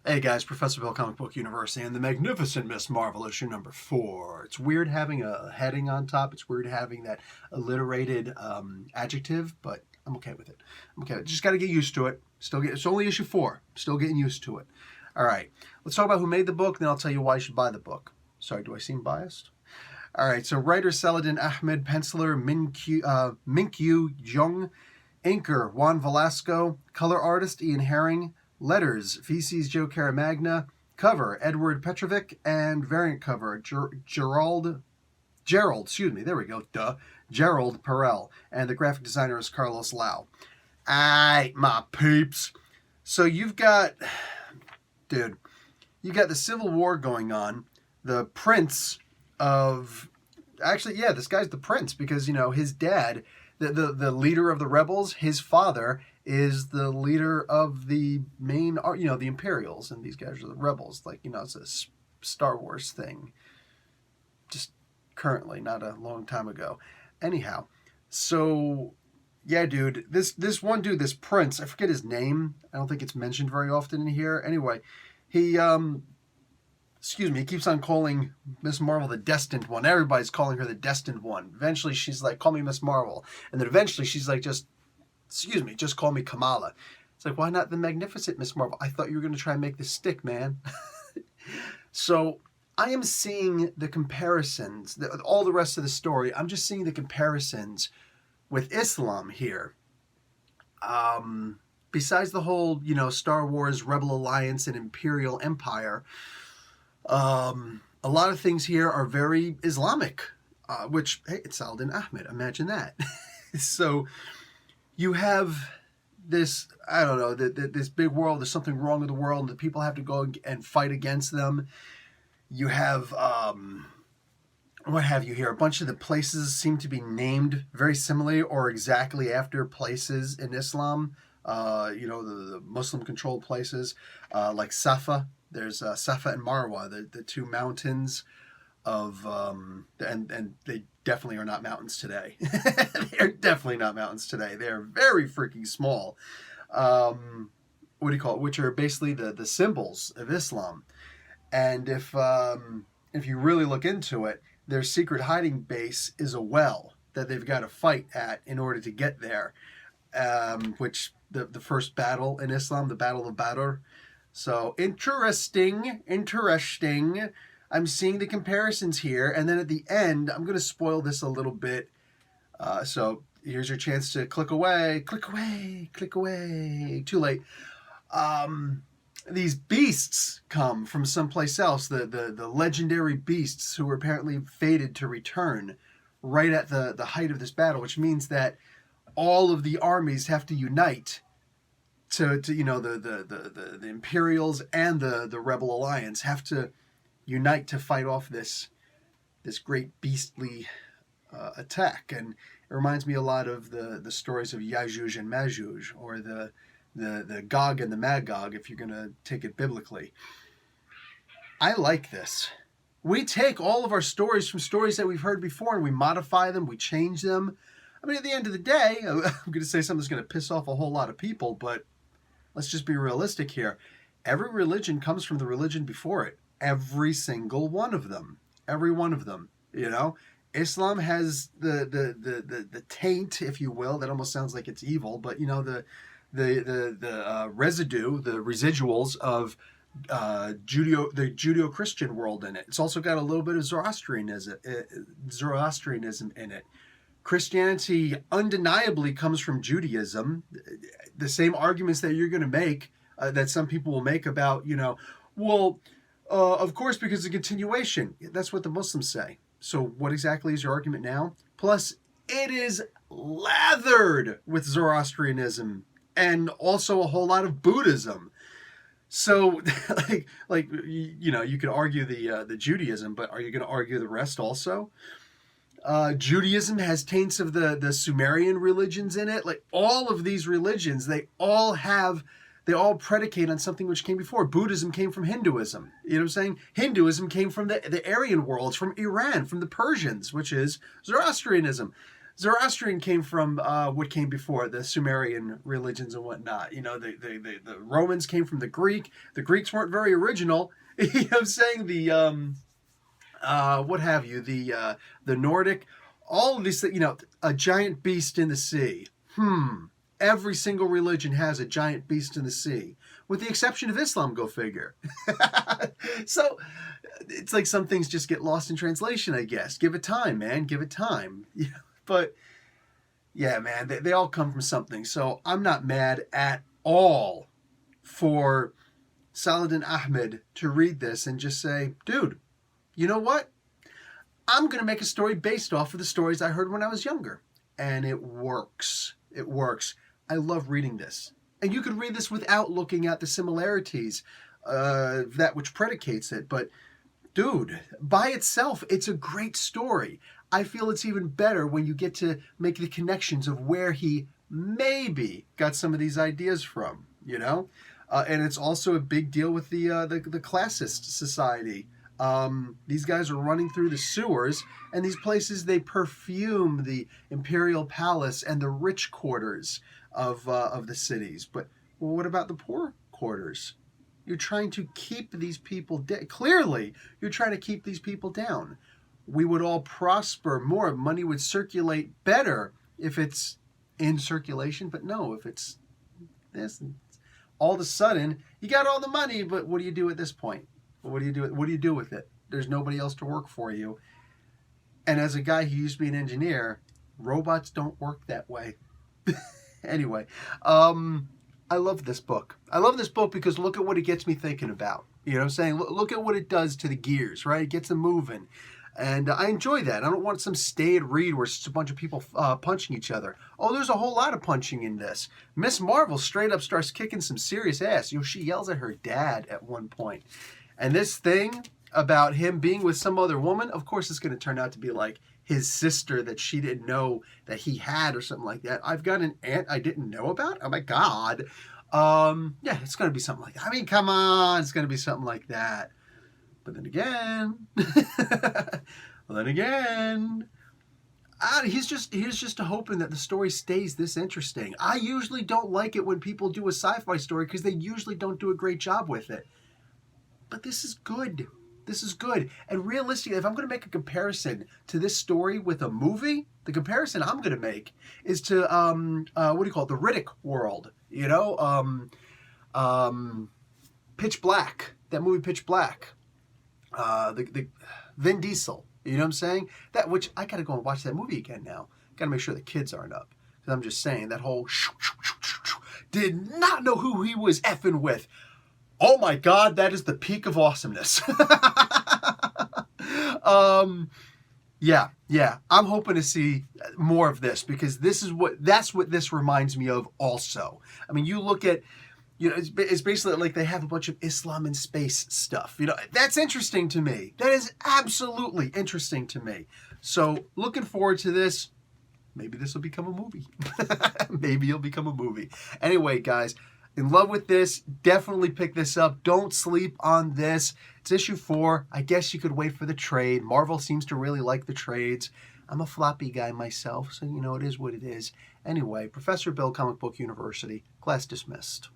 Hey guys, Professor Bill, Comic Book University, and the Magnificent Miss Marvel, issue number 4. It's weird having a heading on top. It's weird having that alliterated adjective, but I'm okay with it. I'm okay. Just got to get used to it. It's only issue 4. Still getting used to it. All right, let's talk about who made the book, then I'll tell you why you should buy the book. Sorry, do I seem biased? All right, so writer Saladin Ahmed, penciler Minkyu Jung, inker Juan Velasco, color artist Ian Herring, letters Feces Joe Caramagna, cover Edward Petrovic, and variant cover Gerald, there we go, Gerald Perel, and the graphic designer is Carlos Lau. Aight, my peeps. So you've got the Civil War going on. The prince of, actually, yeah, this guy's the prince because, his dad, the leader of the rebels, his father is the leader of the main, the Imperials, and these guys are the rebels. It's a Star Wars thing. Just currently, not a long time ago. Anyhow, so, yeah, dude, this one dude, this prince, I forget his name. I don't think it's mentioned very often in here. Anyway, he keeps on calling Miss Marvel the Destined One. Everybody's calling her the Destined One. Eventually, she's like, call me Miss Marvel. And then eventually, she's like, just call me Kamala. It's like, why not the Magnificent Miss Marvel? I thought you were going to try and make this stick, man. So, I am seeing the comparisons, all the rest of the story, I'm just seeing the comparisons with Islam here. Besides the whole, Star Wars, Rebel Alliance, and Imperial Empire, a lot of things here are very Islamic, which, hey, it's Saladin Ahmed, imagine that. So you have this, I don't know, this big world, there's something wrong with the world, and the people have to go and fight against them. You have, what have you here? A bunch of the places seem to be named very similarly or exactly after places in Islam, the Muslim-controlled places, like Safa. There's Safa and Marwa, the two mountains of, and they definitely are not mountains today. They're definitely not mountains today. They're very freaking small. Which are basically the symbols of Islam. And if you really look into it, their secret hiding base is a well that they've got to fight at in order to get there. Which the first battle in Islam, the Battle of Badr. So interesting. I'm seeing the comparisons here, and then at the end, I'm going to spoil this a little bit. So here's your chance to click away. Too late. These beasts come from someplace else. The legendary beasts who were apparently fated to return right at the height of this battle, which means that all of the armies have to unite to the Imperials and the Rebel Alliance have to unite to fight off this great beastly attack. And it reminds me a lot of the stories of Yajuj and Majuj, or the Gog and the Magog, if you're going to take it biblically. I like this. We take all of our stories from stories that we've heard before and we modify them, we change them. I mean, at the end of the day, I'm going to say something that's going to piss off a whole lot of people, but let's just be realistic here. Every religion comes from the religion before it. Every single one of them. Every one of them. Islam has the taint, if you will. That almost sounds like it's evil, but the residue, the residuals of the Judeo-Christian world in it. It's also got a little bit of Zoroastrianism in it. Christianity undeniably comes from Judaism. The same arguments that you're going to make, that some people will make about, of course, because it's a continuation. That's what the Muslims say. So what exactly is your argument now? Plus, it is lathered with Zoroastrianism and also a whole lot of Buddhism. So, you could argue the Judaism, but are you going to argue the rest also? Judaism has taints of the Sumerian religions in it. Like all of these religions, they all predicate on something which came before. Buddhism came from Hinduism. You know what I'm saying? Hinduism came from the Aryan worlds, from Iran, from the Persians, which is Zoroastrianism. Zoroastrian came from what came before, the Sumerian religions and whatnot. You know, the Romans came from the Greek. The Greeks weren't very original. You know what I'm saying? What have you, the Nordic, all of these, you know, a giant beast in the sea. Every single religion has a giant beast in the sea, with the exception of Islam, go figure. So it's like some things just get lost in translation, I guess. Give it time, man. Give it time. Yeah, but yeah, man, they all come from something. So I'm not mad at all for Saladin Ahmed to read this and just say, dude, you know what? I'm going to make a story based off of the stories I heard when I was younger. And it works. It works. I love reading this. And you could read this without looking at the similarities, that which predicates it. But, dude, by itself, it's a great story. I feel it's even better when you get to make the connections of where he maybe got some of these ideas from, you know? And it's also a big deal with the classist society. These guys are running through the sewers, and these places, they perfume the imperial palace and the rich quarters of the cities. But well, what about the poor quarters? You're trying to keep these people down. Clearly, you're trying to keep these people down. We would all prosper more. Money would circulate better if it's in circulation. But no, if it's this, all of a sudden, you got all the money, but what do you do at this point? What do you do? What do you do with it? There's nobody else to work for you. And as a guy who used to be an engineer, robots don't work that way. Anyway, I love this book. I love this book because look at what it gets me thinking about. You know what I'm saying? Look at what it does to the gears, right? It gets them moving. And I enjoy that. I don't want some staid read where it's just a bunch of people punching each other. Oh, there's a whole lot of punching in this. Miss Marvel straight up starts kicking some serious ass. You know, she yells at her dad at one point. And this thing about him being with some other woman, of course it's going to turn out to be like his sister that she didn't know that he had or something like that. I've got an aunt I didn't know about? Oh my God. Yeah, it's going to be something like that. I mean, come on, it's going to be something like that. But then again, he's just hoping that the story stays this interesting. I usually don't like it when people do a sci-fi story because they usually don't do a great job with it. But this is good. This is good. And realistically, if I'm going to make a comparison to this story with a movie, the comparison I'm going to make is to, what do you call it? The Riddick world. You know, Pitch Black. That movie Pitch Black. The Vin Diesel. You know what I'm saying? That, which I got to go and watch that movie again now. Got to make sure the kids aren't up. Because I'm just saying, that whole did not know who he was effing with. Oh my God, that is the peak of awesomeness. Yeah. I'm hoping to see more of this because that's what this reminds me of also. I mean, you look at, you know, it's basically like they have a bunch of Islam and space stuff. You know, that's interesting to me. That is absolutely interesting to me. So looking forward to this. Maybe this will become a movie. Maybe it'll become a movie. Anyway, guys, in love with this. Definitely pick this up. Don't sleep on this. It's issue 4. I guess you could wait for the trade. Marvel seems to really like the trades. I'm a floppy guy myself, so you know it is what it is. Anyway, Professor Bill, Comic Book University. Class dismissed.